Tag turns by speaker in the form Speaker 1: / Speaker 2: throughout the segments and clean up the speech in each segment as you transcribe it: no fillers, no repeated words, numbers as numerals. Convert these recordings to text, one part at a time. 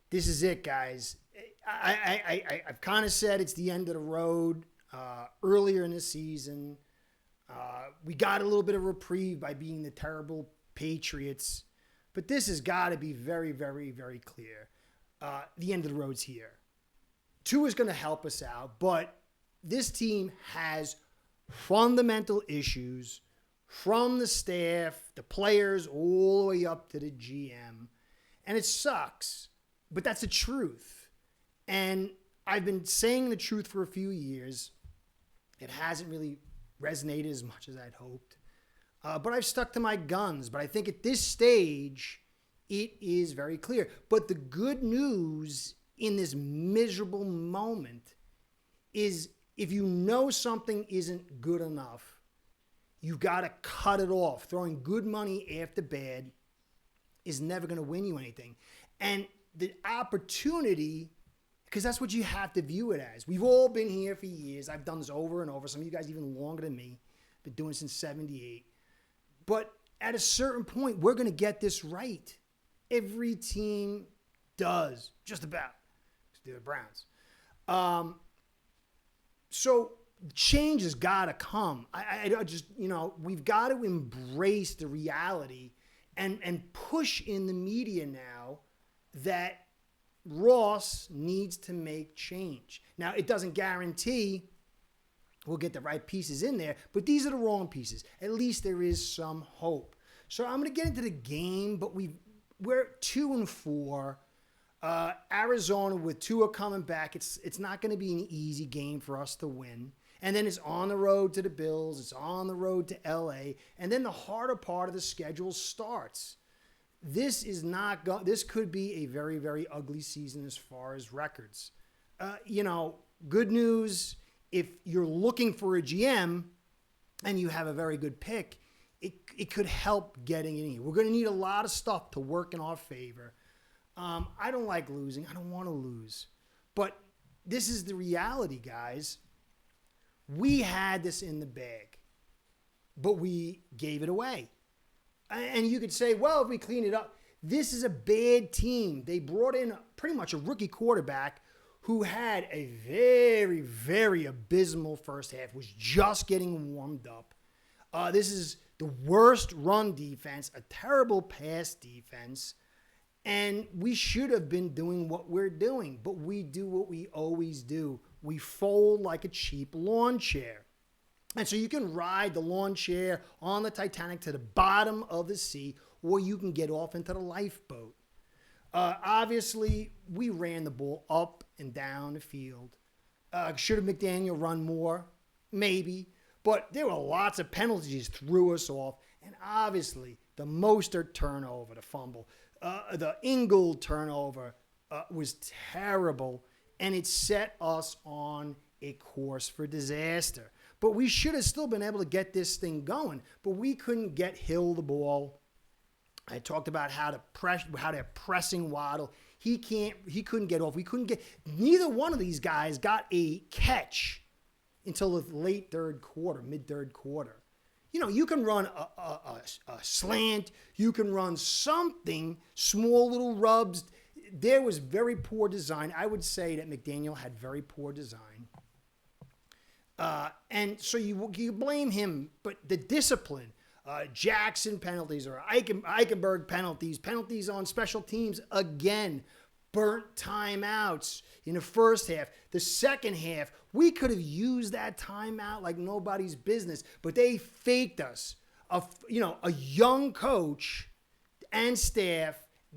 Speaker 1: this is it, guys. I've kind of said it's the end of the road. Earlier in the season, we got a little bit of reprieve by being the terrible Patriots, but this has got to be very, very, very clear. The end of the road's here. Tua is going to help us out, but this team has fundamental issues from the staff, the players, all the way up to the GM. And it sucks, but that's the truth. And I've been saying the truth for a few years. It hasn't really resonated as much as I'd hoped. But I've stuck to my guns. But I think at this stage, it is very clear. But the good news in this miserable moment is if you know something isn't good enough, you've got to cut it off. Throwing good money after bad is never going to win you anything. And the opportunity, because that's what you have to view it as. We've all been here for years. I've done this over and over. Some of you guys even longer than me. Been doing it since 78. But at a certain point, we're going to get this right. Every team does, just about. They're the Browns. So change has got to come. I just, we've got to embrace the reality and push in the media now that Ross needs to make change. Now, it doesn't guarantee we'll get the right pieces in there, but these are the wrong pieces. At least there is some hope. So I'm going to get into the game, but we're 2-4. Arizona with Tua coming back, it's not going to be an easy game for us to win. And then it's on the road to the Bills. It's on the road to LA. And then the harder part of the schedule starts. This could be a very, very ugly season as far as records. Good news, if you're looking for a GM and you have a very good pick, it could help getting in here. We're going to need a lot of stuff to work in our favor. I don't like losing. I don't want to lose. But this is the reality, guys. We had this in the bag, but we gave it away. And you could say, well, if we clean it up, this is a bad team. They brought in pretty much a rookie quarterback who had a very, very abysmal first half, was just getting warmed up. This is the worst run defense, a terrible pass defense. And we should have been doing what we're doing, but we do what we always do. We fold like a cheap lawn chair. And so you can ride the lawn chair on the Titanic to the bottom of the sea, or you can get off into the lifeboat. Obviously, we ran the ball up and down the field. Should have McDaniel run more? Maybe. But there were lots of penalties threw us off. And obviously, the Mostert turnover, the fumble, the Ingold turnover was terrible, and it set us on a course for disaster. But we should have still been able to get this thing going, but we couldn't get Hill the ball. I talked about how they're pressing Waddle. He couldn't get off. Neither one of these guys got a catch until the late third quarter, mid-third quarter. You can run a slant. You can run something, small little rubs. There was very poor design. I would say that McDaniel had very poor design. And so you blame him, but the discipline, Jackson penalties or Eichenberg penalties on special teams, again, burnt timeouts in the first half. The second half, we could have used that timeout like nobody's business, but they faked us. A young coach and staff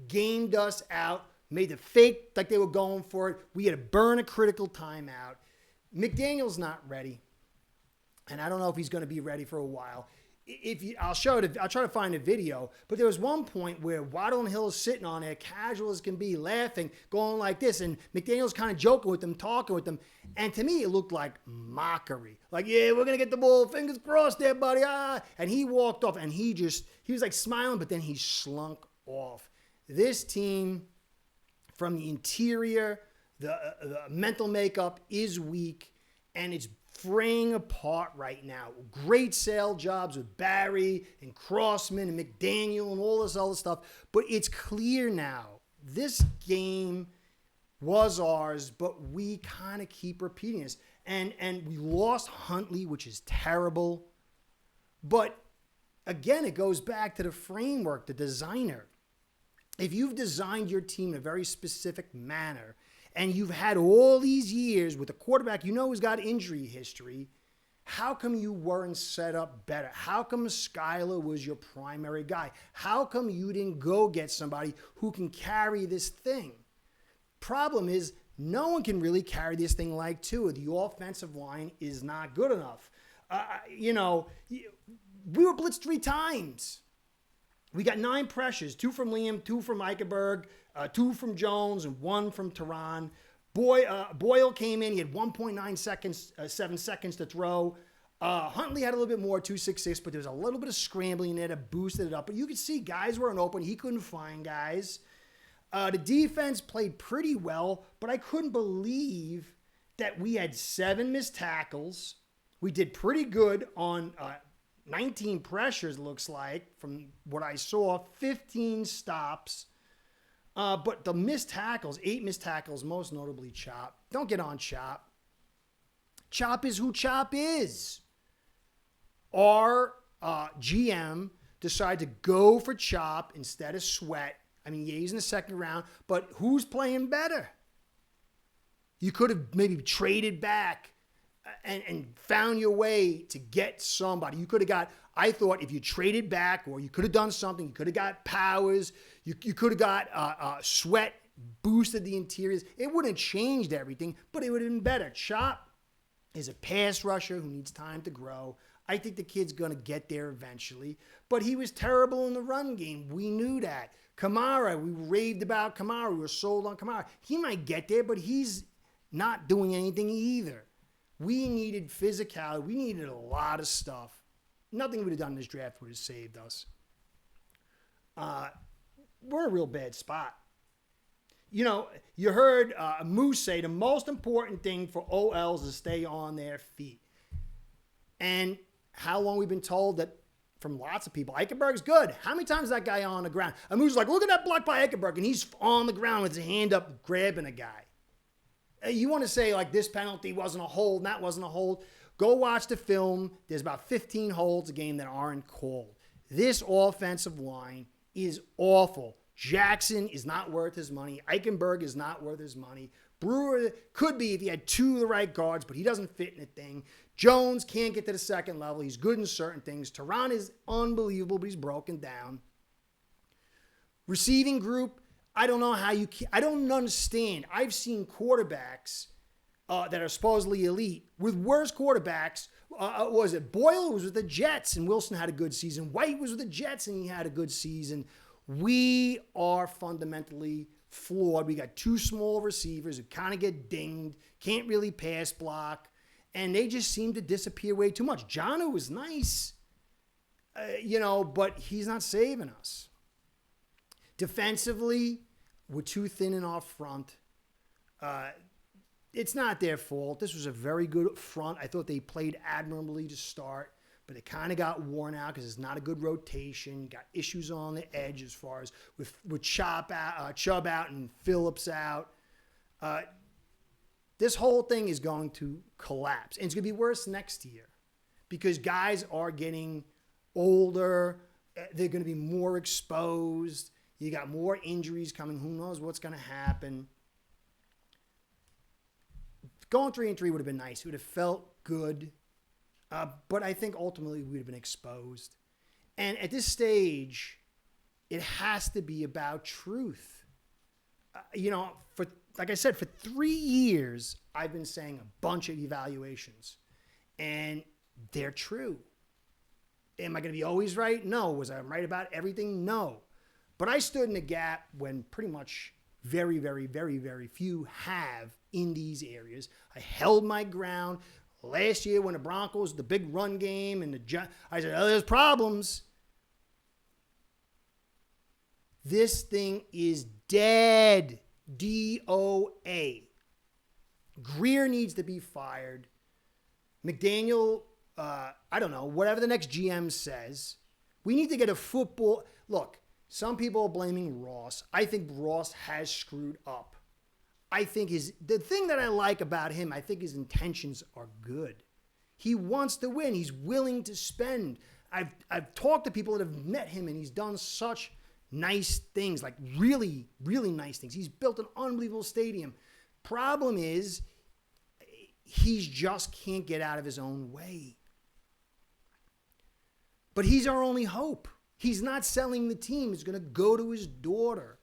Speaker 1: gamed us out, made the fake like they were going for it. We had to burn a critical timeout. McDaniel's not ready, and I don't know if he's going to be ready for a while. I'll try to find a video, but there was one point where Waddle and Hill is sitting on there, casual as can be, laughing, going like this, and McDaniel's kind of joking with them, talking with them, and to me it looked like mockery. Like, yeah, we're going to get the ball, fingers crossed there, buddy, and he walked off, and he was like smiling, but then he slunk off. This team, from the interior, the mental makeup is weak, and it's fraying apart right now. Great sale jobs with Barry and Crossman and McDaniel and all this other stuff. But it's clear now, this game was ours, but we kind of keep repeating this. And we lost Huntley, which is terrible. But again, it goes back to the framework, the designer. If you've designed your team in a very specific manner, and you've had all these years with a quarterback you know who's got injury history, how come you weren't set up better? How come Skylar was your primary guy? How come you didn't go get somebody who can carry this thing? Problem is, no one can really carry this thing like Tua. The offensive line is not good enough. We were blitzed 3 times. We got 9 pressures, 2 from Liam, 2 from Eichenberg, 2 from Jones, and 1 from Tehran. Boyle came in. He had 1.9 seconds, 7 seconds to throw. Huntley had a little bit more, 2.66, but there was a little bit of scrambling there that boosted it up. But you could see guys weren't open. He couldn't find guys. The defense played pretty well, but I couldn't believe that we had 7 missed tackles. We did pretty good on 19 pressures, looks like, from what I saw, 15 stops. But the missed tackles, 8 missed tackles, most notably Chop. Don't get on Chop. Chop is who Chop is. Our GM decided to go for Chop instead of Sweat. I mean, yeah, he's in the second round, but who's playing better? You could have maybe traded back and found your way to get somebody. You could have got, I thought if you traded back, or you could have done something, you could have got Powers, you could have got Sweat, boosted the interiors. It wouldn't have changed everything, but it would have been better. Chop is a pass rusher who needs time to grow. I think the kid's going to get there eventually, but he was terrible in the run game. We knew that. Kamara, we raved about Kamara. We were sold on Kamara. He might get there, but he's not doing anything either. We needed physicality. We needed a lot of stuff. Nothing we'd have done in this draft would have saved us. We're in a real bad spot. You know, you heard Moose say the most important thing for OLs is to stay on their feet. And how long we've been told that from lots of people, Eichenberg's good. How many times is that guy on the ground? And Moose is like, look at that block by Eichenberg, and he's on the ground with his hand up grabbing a guy. You want to say, like, this penalty wasn't a hold, and that wasn't a hold. Go watch the film. There's about 15 holds a game that aren't called. This offensive line is awful. Jackson is not worth his money. Eichenberg is not worth his money. Brewer could be if he had 2 of the right guards, but he doesn't fit in a thing. Jones can't get to the second level. He's good in certain things. Tehran is unbelievable, but he's broken down. Receiving group, I don't know how I don't understand. I've seen quarterbacks that are supposedly elite with worse quarterbacks. Was it Boyle was with the Jets and Wilson had a good season. White was with the Jets and he had a good season. We are fundamentally flawed. We got 2 small receivers who kind of get dinged, can't really pass block, and they just seem to disappear way too much. Jonnu was nice, but he's not saving us. Defensively, we're too thin in our front. It's not their fault. This was a very good front. I thought they played admirably to start, but it kind of got worn out because it's not a good rotation. Got issues on the edge as far as with Chubb out and Phillips out. This whole thing is going to collapse, and it's going to be worse next year because guys are getting older. They're going to be more exposed. You got more injuries coming. Who knows what's going to happen? Going 3-3 would have been nice. It would have felt good. But I think ultimately we'd have been exposed. And at this stage, it has to be about truth. Like I said, for 3 years, I've been saying a bunch of evaluations. And they're true. Am I going to be always right? No. Was I right about everything? No. But I stood in the gap when pretty much very, very, very, very few have in these areas. I held my ground. Last year when the Broncos, the big run game, and I said, there's problems. This thing is dead. DOA. Grier needs to be fired. McDaniel, I don't know, whatever the next GM says. We need to get a football. Look, some people are blaming Ross. I think Ross has screwed up. I think the thing that I like about him, I think his intentions are good. He wants to win. He's willing to spend. I've talked to people that have met him, and he's done such nice things, like really, really nice things. He's built an unbelievable stadium. Problem is, he just can't get out of his own way. But he's our only hope. He's not selling the team. He's going to go to his daughter.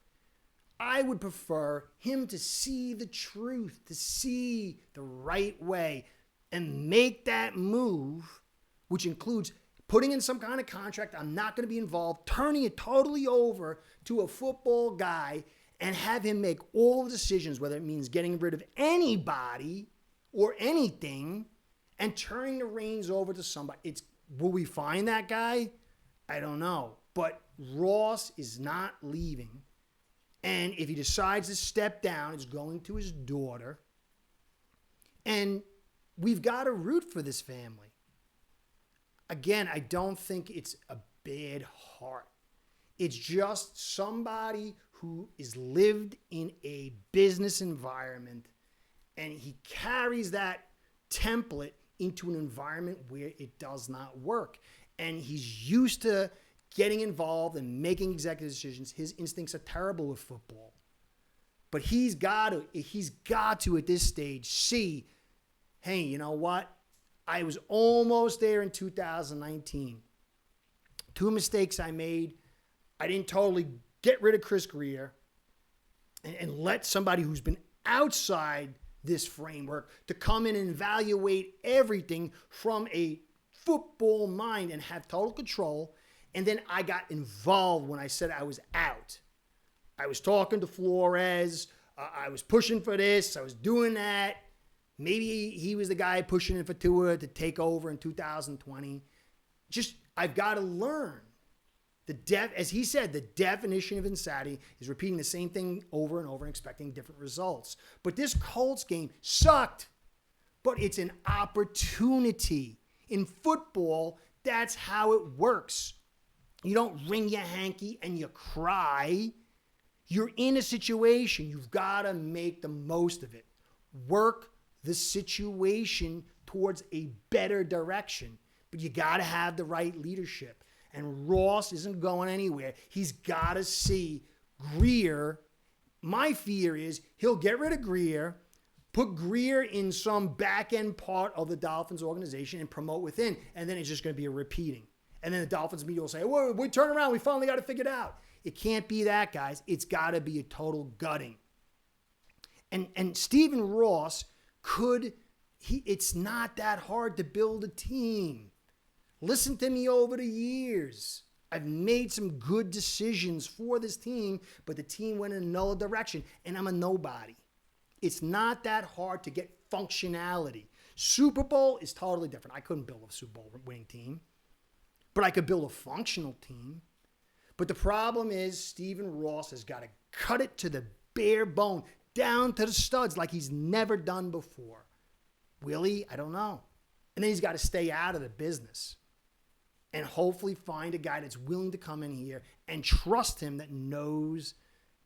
Speaker 1: I would prefer him to see the truth, to see the right way, and make that move, which includes putting in some kind of contract. I'm not going to be involved, turning it totally over to a football guy and have him make all the decisions, whether it means getting rid of anybody or anything, and turning the reins over to somebody. Will we find that guy? I don't know. But Ross is not leaving. And if he decides to step down, it's going to his daughter. And we've got to root for this family. Again, I don't think it's a bad heart. It's just somebody who is lived in a business environment, and he carries that template into an environment where it does not work. And he's used to getting involved and making executive decisions. His instincts are terrible with football. But he's got to at this stage see, hey, you know what? I was almost there in 2019. 2 mistakes I made. I didn't totally get rid of Chris Grier and let somebody who's been outside this framework to come in and evaluate everything from a football mind and have total control. And then I got involved when I said I was out. I was talking to Flores. I was pushing for this. I was doing that. Maybe he was the guy pushing it for Tua to take over in 2020. I've got to learn. As he said, the definition of insanity is repeating the same thing over and over and expecting different results. But this Colts game sucked. But it's an opportunity. In football, that's how it works. You don't wring your hanky and you cry. You're in a situation. You've got to make the most of it. Work the situation towards a better direction. But you got to have the right leadership. And Ross isn't going anywhere. He's got to see Grier. My fear is he'll get rid of Grier, put Grier in some back-end part of the Dolphins organization and promote within. And then it's just going to be a repeating. And then the Dolphins media will say, whoa, we turn around. We finally got it figured out. It can't be that, guys. It's got to be a total gutting. And Stephen Ross it's not that hard to build a team. Listen to me over the years. I've made some good decisions for this team, but the team went in another direction, and I'm a nobody. It's not that hard to get functionality. Super Bowl is totally different. I couldn't build a Super Bowl winning team, but I could build a functional team. But the problem is Stephen Ross has got to cut it to the bare bone, down to the studs like he's never done before. Will he? I don't know. And then he's got to stay out of the business and hopefully find a guy that's willing to come in here and trust him, that knows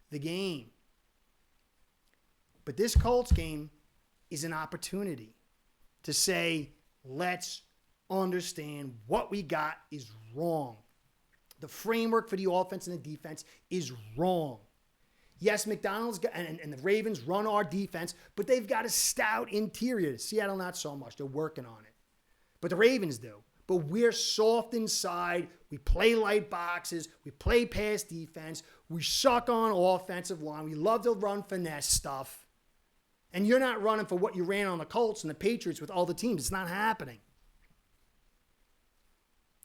Speaker 1: the game. But this Colts game is an opportunity to say, let's understand what we got is wrong. The framework for the offense and the defense is wrong. Yes, McDonald's and the Ravens run our defense, but they've got a stout interior. Seattle, not so much. They're working on it. But the Ravens do. But we're soft inside. We play light boxes. We play pass defense. We suck on offensive line. We love to run finesse stuff. And you're not running for what you ran on the Colts and the Patriots with all the teams. It's not happening.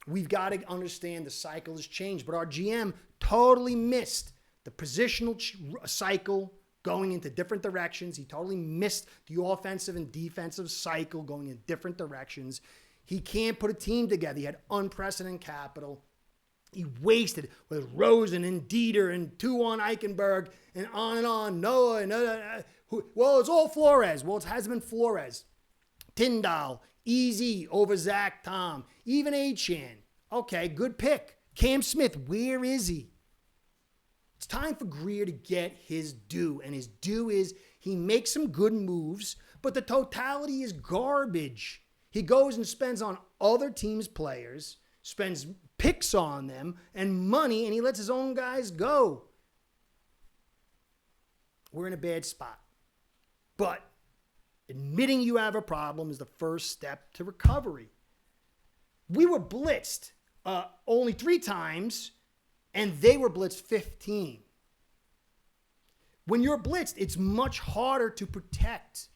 Speaker 1: We've got to understand the cycle has changed. But our GM totally missed the positional cycle going into different directions. He totally missed the offensive and defensive cycle going in different directions. He can't put a team together. He had unprecedented capital. He wasted with Rosen and Dieter and Tuan Eichenberg and on. Noah. Well, it's all Flores. Well, it hasn't been Flores. Tyndall, Easy over Zach Tom, even Achane. Okay, good pick. Cam Smith, where is he? It's time for Grier to get his due. And his due is He makes some good moves, but the totality is garbage. He goes and spends on other teams' players, spends picks on them and money, and he lets his own guys go. We're in a bad spot. But admitting you have a problem is the first step to recovery. We were blitzed only 3 times, and they were blitzed 15. When you're blitzed, it's much harder to protect.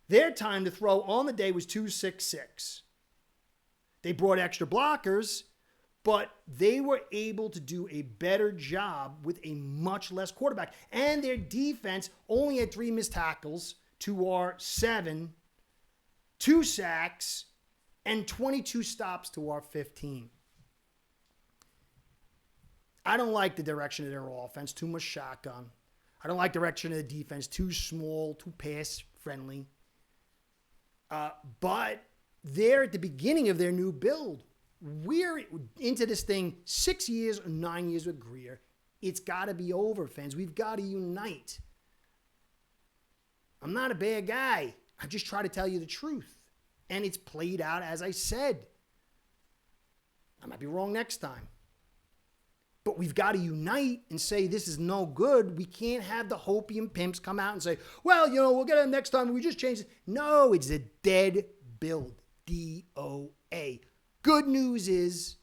Speaker 1: Their time to throw on the day was 2.66. They brought extra blockers, but they were able to do a better job with a much less quarterback. And their defense only had 3 missed tackles to our 7, 2 sacks, and 22 stops to our 15. I don't like the direction of their offense, too much shotgun. I don't like the direction of the defense, too small, too pass-friendly. But they're at the beginning of their new build. We're into this thing 6 years or 9 years with Grier. It's got to be over, fans. We've got to unite. I'm not a bad guy. I just try to tell you the truth. And it's played out as I said. I might be wrong next time. But we've got to unite and say this is no good. We can't have the hopium pimps come out and say, well, we'll get it next time. We just changed it. No, it's a dead build. DOA. Good news is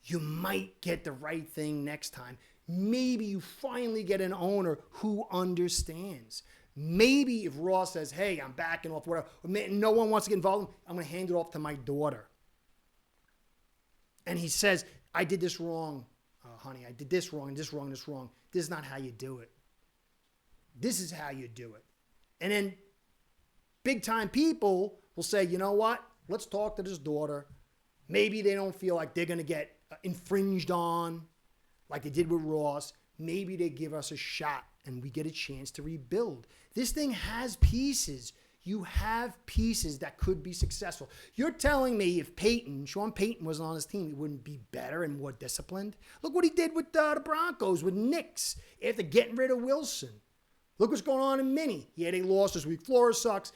Speaker 1: you might get the right thing next time. Maybe you finally get an owner who understands. Maybe if Ross says, hey, I'm backing off, whatever, no one wants to get involved, I'm going to hand it off to my daughter. And he says, I did this wrong, honey. I did this wrong, and this wrong, this wrong. This is not how you do it. This is how you do it. And then big-time people will say, you know what? Let's talk to this daughter. Maybe they don't feel like they're going to get infringed on like they did with Ross. Maybe they give us a shot and we get a chance to rebuild. This thing has pieces. You have pieces that could be successful. You're telling me if Sean Payton wasn't on his team, he wouldn't be better and more disciplined? Look what he did with the Broncos, with Knicks, after getting rid of Wilson. Look what's going on in Minnie. He had a loss this week. Flores sucks.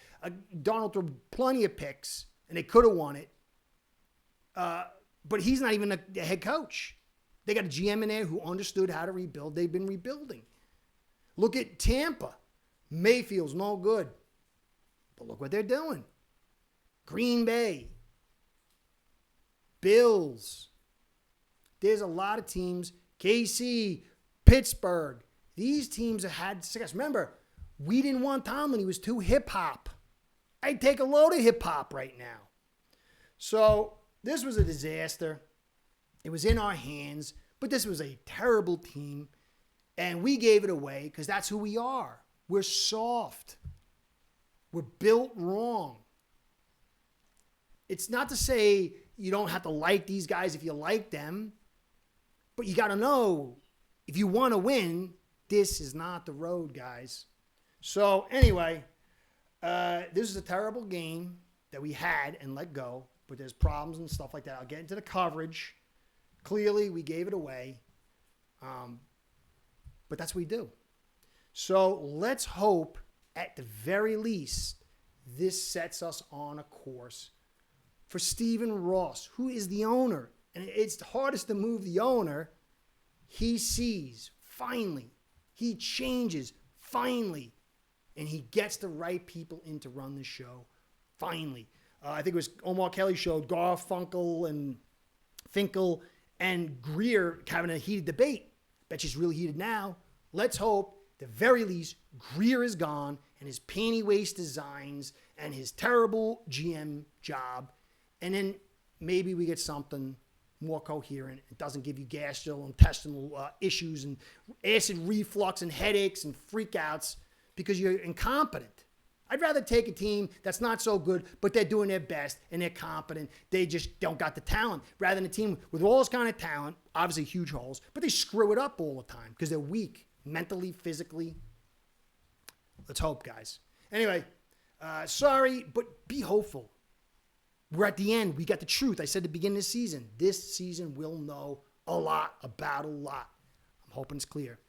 Speaker 1: Donald threw plenty of picks, and they could have won it. But he's not even a head coach. They got a GM in there who understood how to rebuild. They've been rebuilding. Look at Tampa. Mayfield's no good. But look what they're doing. Green Bay. Bills. There's a lot of teams. KC. Pittsburgh. These teams have had success. Remember, we didn't want Tomlin. He was too hip-hop. I'd take a load of hip-hop right now. So this was a disaster. It was in our hands, but this was a terrible team, and we gave it away because that's who we are. We're soft. We're built wrong. It's not to say you don't have to like these guys if you like them, but you got to know if you want to win, this is not the road, guys. So anyway, this is a terrible game that we had and let go, but there's problems and stuff like that. I'll get into the coverage. Clearly, we gave it away, but that's what we do. So let's hope, at the very least, this sets us on a course for Stephen Ross, who is the owner. And it's the hardest to move the owner. He sees, finally. He changes, finally. And he gets the right people in to run the show, finally. I think it was Omar Kelly showed Garfunkel and Finkel and Grier having a heated debate. Bet she's really heated now. Let's hope, at the very least, Grier is gone and his panty waist designs and his terrible GM job. And then maybe we get something more coherent. It doesn't give you gastrointestinal issues and acid reflux and headaches and freakouts because you're incompetent. I'd rather take a team that's not so good, but they're doing their best and they're competent. They just don't got the talent. Rather than a team with all this kind of talent, obviously huge holes, but they screw it up all the time because they're weak, mentally, physically. Let's hope, guys. Anyway, sorry, but be hopeful. We're at the end. We got the truth. I said at the beginning of the season, this season we'll know a lot about a lot. I'm hoping it's clear.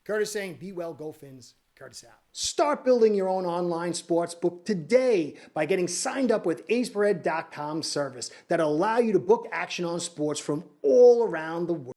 Speaker 1: Curtis saying, be well, go Fins. Curtis out. Start building your own online sports book today by getting signed up with aceperhead.com service that'll allow you to book action on sports from all around the world.